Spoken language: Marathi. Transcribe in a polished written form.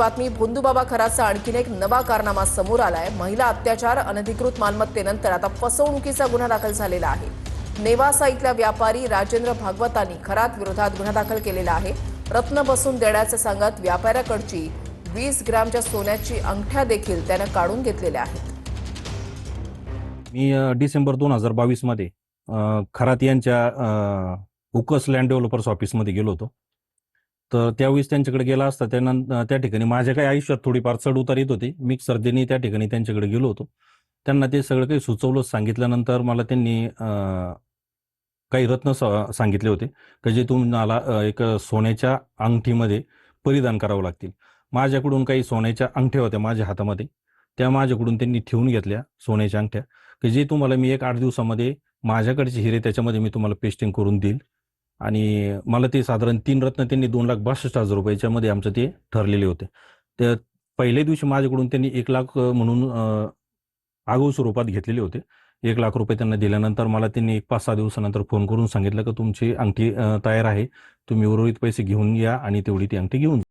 बातमी भोंदूबाबा खराचा आणखीन एक नवा कारनामा समोर आलाय। महिला अत्याचार, अनधिकृत मालमत्तेनंतर आता फसवणुकीचा गुन्हा दाखल झालेला आहे। नेवासा इथल्या व्यापारी राजेंद्र भागवतांनी खरात विरोधात गुन्हा दाखल केलेला आहे। रत्न बसून देण्याचं सांगत व्यापाऱ्याकडची 20 ग्रॅमच्या सोन्याची अंगठ्या देखील त्यानं काढून घेतलेल्या आहेत। मी डिसेंबर 2022 मध्ये खरात यांच्या हुकस लँड डेव्हलपर्स ऑफिसमध्ये गेलो होतो। तर त्यावेळेस त्यांच्याकडे गेला असता त्यांना त्या ठिकाणी माझ्या काही आयुष्यात थोडीफार चढ-उतार येत होते। मी सर्जेनी त्या ठिकाणी त्यांच्याकडे गेलो होतो। त्यांना ते सगळं काही सुचवलं, सांगितल्यानंतर मला त्यांनी काही रत्न सांगितले होते की जे तुम्हाला एक सोन्याच्या अंगठीमध्ये परिधान करावं लागतील। माझ्याकडून काही सोन्याच्या अंगठ्या होत्या माझ्या हातामध्ये, त्या माझ्याकडून त्यांनी ठेवून घेतल्या सोन्याच्या अंगठ्या, की जे तुम्हाला मी एक 8 दिवसामध्ये माझ्याकडचे हिरे त्याच्यामध्ये मी तुम्हाला पेस्टिंग करून देईल। आणि मला ते साधारण 3 रत्न त्यांनी 2,62,000 रुपयाच्या मध्ये आमचं ते ठरलेले होते। तर पहिल्या दिवशी माझ्याकडून त्यांनी 1 लाख म्हणून आगाऊ स्वरूपात घेतलेले होते। 1 लाख रुपये त्यांना दिल्यानंतर मला त्यांनी 5-6 दिवसानंतर फोन करून सांगितलं की तुमची अंगठी तयार आहे, तुम्ही उर्वरित पैसे घेऊन या आणि तेवढी ती अंगठी घेऊन जा।